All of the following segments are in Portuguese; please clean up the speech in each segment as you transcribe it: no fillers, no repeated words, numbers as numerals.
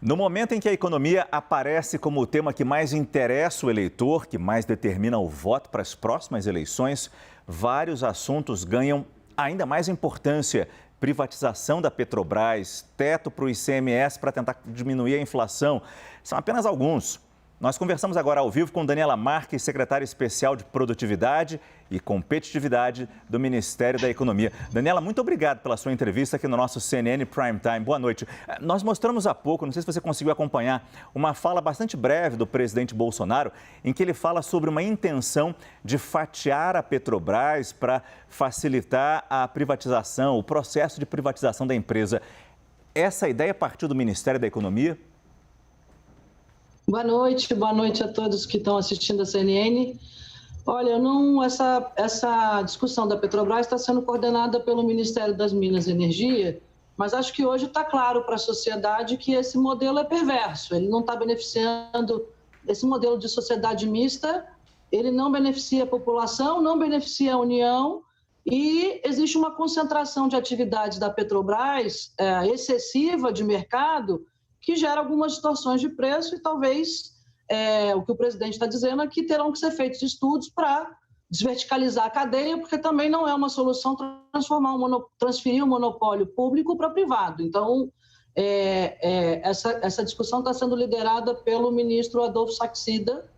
No momento em que a economia aparece como o tema que mais interessa o eleitor, que mais determina o voto para as próximas eleições, vários assuntos ganham ainda mais importância. Privatização da Petrobras, teto para o ICMS para tentar diminuir a inflação, são apenas alguns. Nós conversamos agora ao vivo com Daniela Marques, secretária especial de Produtividade e Competitividade do Ministério da Economia. Daniela, muito obrigado pela sua entrevista aqui no nosso CNN Prime Time. Boa noite. Nós mostramos há pouco, não sei se você conseguiu acompanhar, uma fala bastante breve do presidente Bolsonaro, em que ele fala sobre uma intenção de fatiar a Petrobras para facilitar a privatização, o processo de privatização da empresa. Essa ideia partiu do Ministério da Economia? Boa noite a todos que estão assistindo a CNN. Olha, essa discussão da Petrobras está sendo coordenada pelo Ministério das Minas e Energia, mas acho que hoje está claro para a sociedade que esse modelo é perverso, ele não está beneficiando, esse modelo de sociedade mista, ele não beneficia a população, não beneficia a União e existe uma concentração de atividades da Petrobras excessiva de mercado, que gera algumas distorções de preço e talvez o que o presidente está dizendo é que terão que ser feitos estudos para desverticalizar a cadeia, porque também não é uma solução transferir o monopólio público para privado. Então, essa discussão está sendo liderada pelo ministro Adolfo Saxida,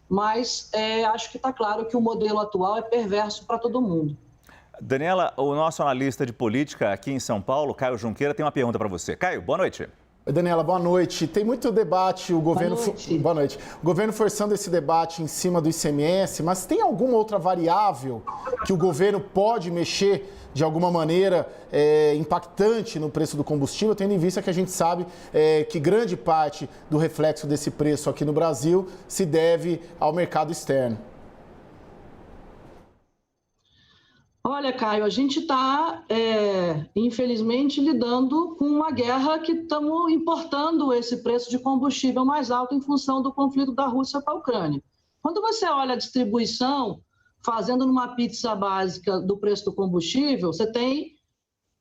mas acho que está claro que o modelo atual é perverso para todo mundo. Daniela, o nosso analista de política aqui em São Paulo, Caio Junqueira, tem uma pergunta para você. Caio, boa noite. Oi, Daniela, boa noite. Tem muito debate, o governo... Boa noite. O governo forçando esse debate em cima do ICMS, mas tem alguma outra variável que o governo pode mexer de alguma maneira impactante no preço do combustível, tendo em vista que a gente sabe que grande parte do reflexo desse preço aqui no Brasil se deve ao mercado externo? Olha, Caio, a gente está, infelizmente, lidando com uma guerra que estamos importando esse preço de combustível mais alto em função do conflito da Rússia com a Ucrânia. Quando você olha a distribuição, fazendo numa pizza básica do preço do combustível, você tem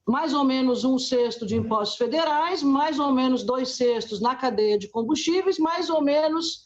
mais ou menos 1/6 de impostos federais, mais ou menos 2/6 na cadeia de combustíveis, mais ou menos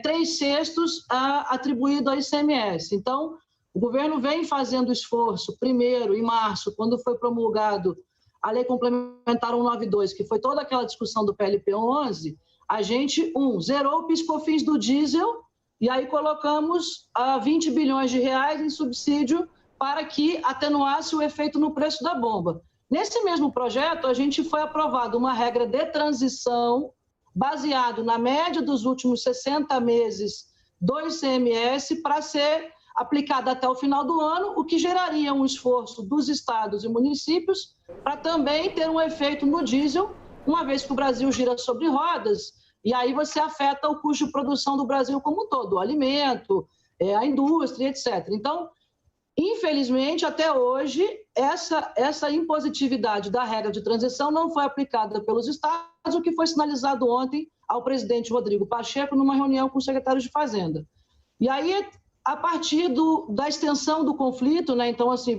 3/6 atribuído ao ICMS. Então, o governo vem fazendo esforço, primeiro, em março, quando foi promulgado a Lei Complementar 192, que foi toda aquela discussão do PLP 11, a gente, zerou o PIS/COFINS do diesel e aí colocamos 20 bilhões de reais em subsídio para que atenuasse o efeito no preço da bomba. Nesse mesmo projeto, a gente foi aprovado uma regra de transição baseado na média dos últimos 60 meses do ICMS para ser aplicada até o final do ano, o que geraria um esforço dos estados e municípios para também ter um efeito no diesel, uma vez que o Brasil gira sobre rodas, e aí você afeta o custo de produção do Brasil como um todo, o alimento, a indústria, etc. Então, infelizmente, até hoje, essa impositividade da regra de transição não foi aplicada pelos estados, o que foi sinalizado ontem ao presidente Rodrigo Pacheco numa reunião com os secretários de Fazenda. E aí, a partir da extensão do conflito, né? Então, assim,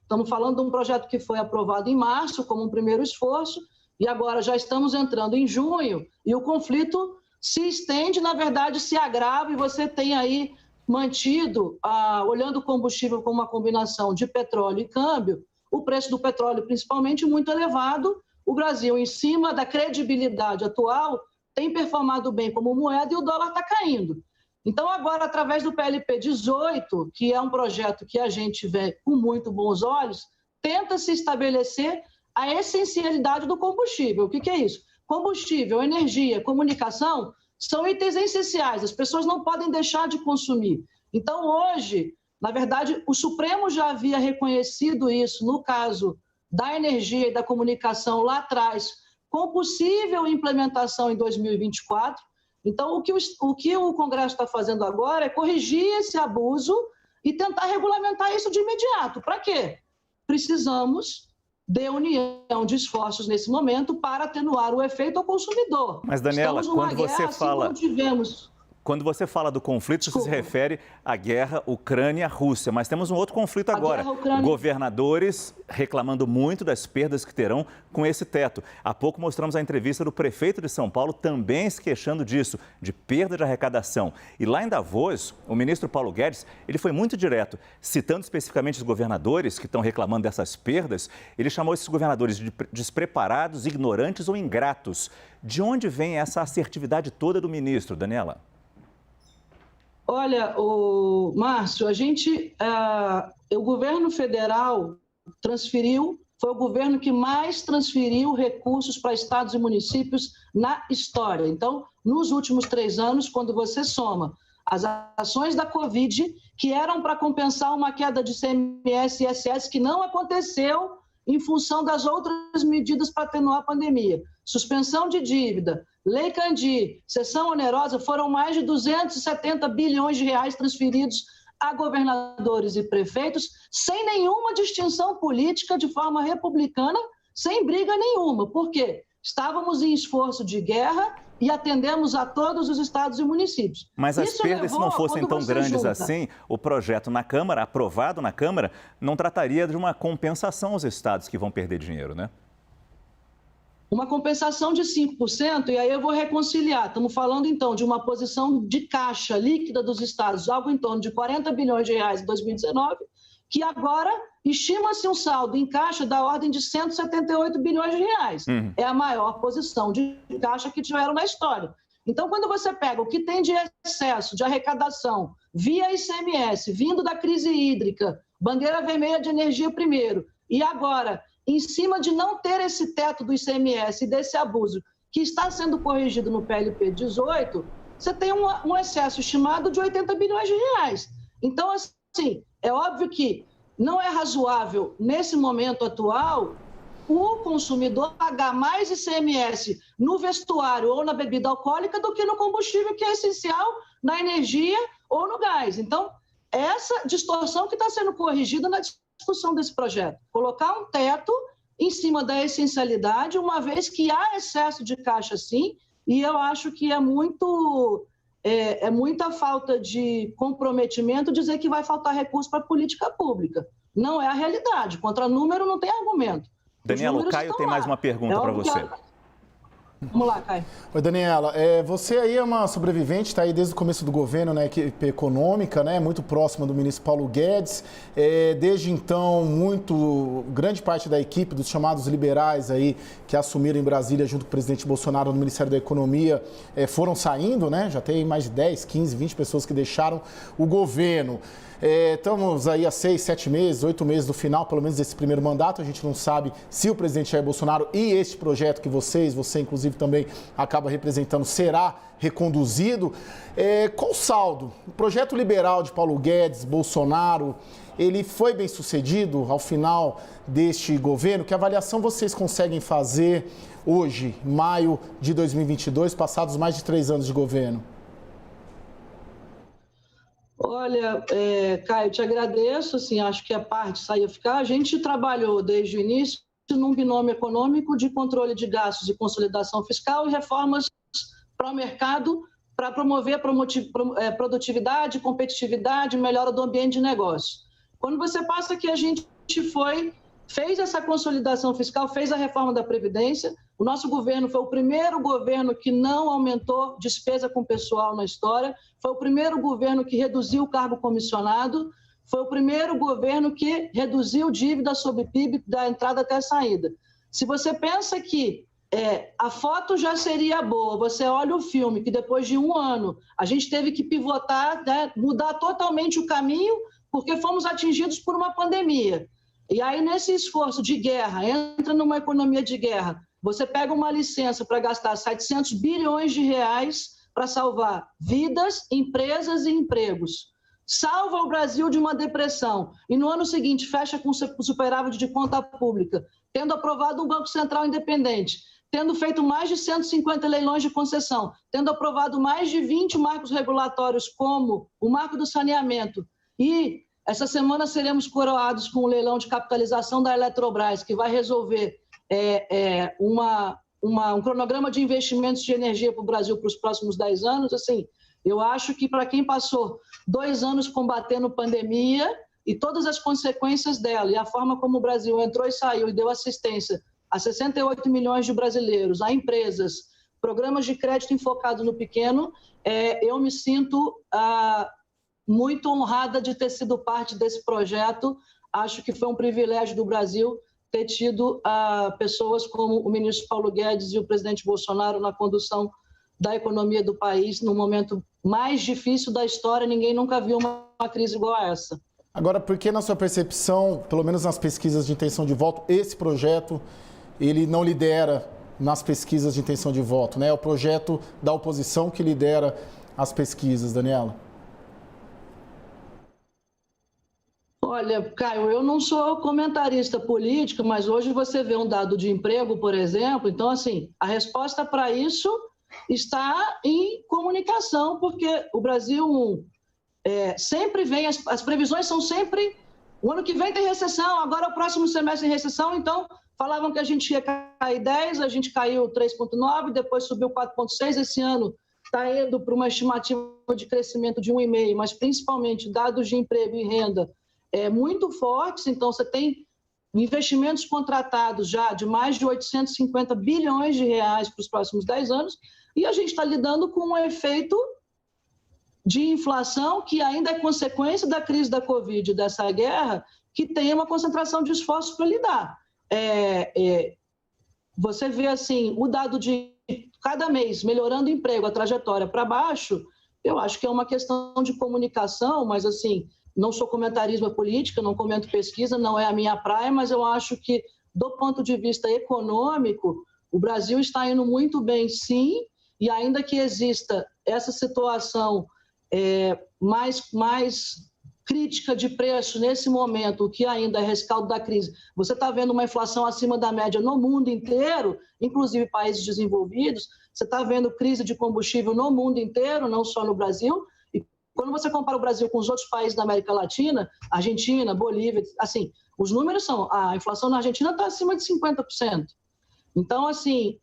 estamos falando de um projeto que foi aprovado em março como um primeiro esforço e agora já estamos entrando em junho e o conflito se estende, na verdade, se agrava e você tem aí mantido, olhando o combustível como uma combinação de petróleo e câmbio, o preço do petróleo principalmente muito elevado, o Brasil, em cima da credibilidade atual, tem performado bem como moeda e o dólar está caindo. Então, agora, através do PLP 18, que é um projeto que a gente vê com muito bons olhos, tenta-se estabelecer a essencialidade do combustível. O que é isso? Combustível, energia, comunicação são itens essenciais, as pessoas não podem deixar de consumir. Então, hoje, na verdade, o Supremo já havia reconhecido isso no caso da energia e da comunicação lá atrás, com possível implementação em 2024. Então, o que o Congresso está fazendo agora é corrigir esse abuso e tentar regulamentar isso de imediato. Para quê? Precisamos de união de esforços nesse momento para atenuar o efeito ao consumidor. Mas, Daniela, quando você fala... Quando você fala do conflito, você se refere à guerra Ucrânia-Rússia, mas temos um outro conflito agora. Governadores reclamando muito das perdas que terão com esse teto. Há pouco mostramos a entrevista do prefeito de São Paulo também se queixando disso, de perda de arrecadação. E lá em Davos, o ministro Paulo Guedes, ele foi muito direto, citando especificamente os governadores que estão reclamando dessas perdas. Ele chamou esses governadores de despreparados, ignorantes ou ingratos. De onde vem essa assertividade toda do ministro, Daniela? Olha, Márcio, o governo federal foi o governo que mais transferiu recursos para estados e municípios na história. Então, nos últimos 3 anos, quando você soma as ações da Covid, que eram para compensar uma queda de ICMS e ISS, que não aconteceu em função das outras medidas para atenuar a pandemia, suspensão de dívida, Lei Candir, cessão onerosa, foram mais de 270 bilhões de reais transferidos a governadores e prefeitos, sem nenhuma distinção política, de forma republicana, sem briga nenhuma. Por quê? Estávamos em esforço de guerra e atendemos a todos os estados e municípios. Mas as perdas, se não fossem tão grandes assim, o projeto na Câmara, aprovado na Câmara, não trataria de uma compensação aos estados que vão perder dinheiro, né? Uma compensação de 5%, e aí eu vou reconciliar. Estamos falando, então, de uma posição de caixa líquida dos estados, algo em torno de 40 bilhões de reais em 2019, que agora estima-se um saldo em caixa da ordem de 178 bilhões de reais. É a maior posição de caixa que tiveram na história. Então, quando você pega o que tem de excesso de arrecadação via ICMS, vindo da crise hídrica, bandeira vermelha de energia primeiro, e agora, em cima de não ter esse teto do ICMS e desse abuso que está sendo corrigido no PLP 18, você tem um excesso estimado de 80 bilhões de reais. Então, assim, é óbvio que não é razoável, nesse momento atual, o consumidor pagar mais ICMS no vestuário ou na bebida alcoólica do que no combustível, que é essencial, na energia ou no gás. Então, essa distorção que está sendo corrigida na discussão desse projeto. Colocar um teto em cima da essencialidade, uma vez que há excesso de caixa, sim, e eu acho que é muita falta de comprometimento dizer que vai faltar recurso para a política pública. Não é a realidade. Contra número não tem argumento. Daniela, o Caio tem mais uma pergunta para você. Vamos lá, Caio. Oi, Daniela, você aí é uma sobrevivente, está aí desde o começo do governo, né, equipe econômica, né, muito próxima do ministro Paulo Guedes. Desde então, grande parte da equipe dos chamados liberais aí que assumiram em Brasília junto com o presidente Bolsonaro no Ministério da Economia foram saindo, né? Já tem mais de 10, 15, 20 pessoas que deixaram o governo. Estamos aí há 6, 7 meses, 8 meses do final, pelo menos desse primeiro mandato. A gente não sabe se o presidente Jair Bolsonaro e este projeto que você inclusive também acaba representando, será reconduzido. Qual o saldo? O projeto liberal de Paulo Guedes, Bolsonaro, ele foi bem sucedido ao final deste governo? Que avaliação vocês conseguem fazer hoje, maio de 2022, passados mais de 3 anos de governo? Olha, Caio, te agradeço, assim, acho que a parte saiu a ficar. A gente trabalhou desde o início num binômio econômico de controle de gastos e consolidação fiscal e reformas para o mercado para promover produtividade, competitividade, melhora do ambiente de negócio. Quando você passa que a gente fez essa consolidação fiscal, fez a reforma da Previdência, o nosso governo foi o primeiro governo que não aumentou despesa com pessoal na história, foi o primeiro governo que reduziu o cargo comissionado, foi o primeiro governo que reduziu dívida sobre PIB da entrada até a saída. Se você pensa que a foto já seria boa, você olha o filme, que depois de 1 ano a gente teve que pivotar, né, mudar totalmente o caminho, porque fomos atingidos por uma pandemia. E aí, nesse esforço de guerra, entra numa economia de guerra, você pega uma licença para gastar 700 bilhões de reais para salvar vidas, empresas e empregos. Salva o Brasil de uma depressão e no ano seguinte fecha com superávit de conta pública, tendo aprovado um Banco Central independente, tendo feito mais de 150 leilões de concessão, tendo aprovado mais de 20 marcos regulatórios, como o marco do saneamento. E essa semana seremos coroados com o leilão de capitalização da Eletrobras, que vai resolver um cronograma de investimentos de energia para o Brasil para os próximos 10 anos. Assim, Eu acho que para quem passou 2 anos combatendo pandemia e todas as consequências dela, e a forma como o Brasil entrou e saiu e deu assistência a 68 milhões de brasileiros, a empresas, programas de crédito enfocados no pequeno, eu me sinto muito honrada de ter sido parte desse projeto. Acho que foi um privilégio do Brasil ter tido pessoas como o ministro Paulo Guedes e o presidente Bolsonaro na condução da economia do país no momento mais difícil da história. Ninguém nunca viu uma crise igual a essa. Agora, por que, na sua percepção, pelo menos nas pesquisas de intenção de voto, esse projeto ele não lidera nas pesquisas de intenção de voto, né? É o projeto da oposição que lidera as pesquisas, Daniela. Olha, Caio, eu não sou comentarista político, mas hoje você vê um dado de emprego, por exemplo. Então, assim, a resposta para isso está em comunicação, porque o Brasil sempre vem, as previsões são sempre, o ano que vem tem recessão, agora o próximo semestre tem recessão, então falavam que a gente ia cair 10, a gente caiu 3,9, depois subiu 4,6, esse ano está indo para uma estimativa de crescimento de 1,5, mas principalmente dados de emprego e renda muito fortes. Então você tem investimentos contratados já de mais de 850 bilhões de reais para os próximos 10 anos, e a gente está lidando com um efeito de inflação que ainda é consequência da crise da Covid, dessa guerra, que tem uma concentração de esforços para lidar. Você vê assim, o dado de cada mês melhorando o emprego, a trajetória para baixo. Eu acho que é uma questão de comunicação, mas assim, não sou comentarismo política, não comento pesquisa, não é a minha praia, mas eu acho que, do ponto de vista econômico, o Brasil está indo muito bem, sim, e ainda que exista essa situação mais crítica de preço nesse momento, o que ainda é rescaldo da crise, você está vendo uma inflação acima da média no mundo inteiro, inclusive países desenvolvidos, você está vendo crise de combustível no mundo inteiro, não só no Brasil. E quando você compara o Brasil com os outros países da América Latina, Argentina, Bolívia, assim, os números são, a inflação na Argentina está acima de 50%. Então, assim,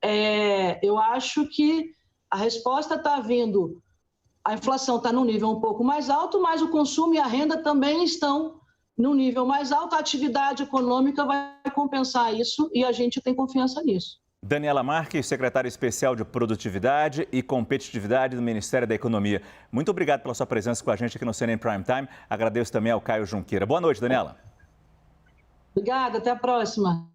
eu acho que a resposta está vindo. A inflação está num nível um pouco mais alto, mas o consumo e a renda também estão num nível mais alto. A atividade econômica vai compensar isso e a gente tem confiança nisso. Daniela Marques, secretária especial de Produtividade e Competitividade do Ministério da Economia. Muito obrigado pela sua presença com a gente aqui no CNN Prime Time. Agradeço também ao Caio Junqueira. Boa noite, Daniela. Obrigada, até a próxima.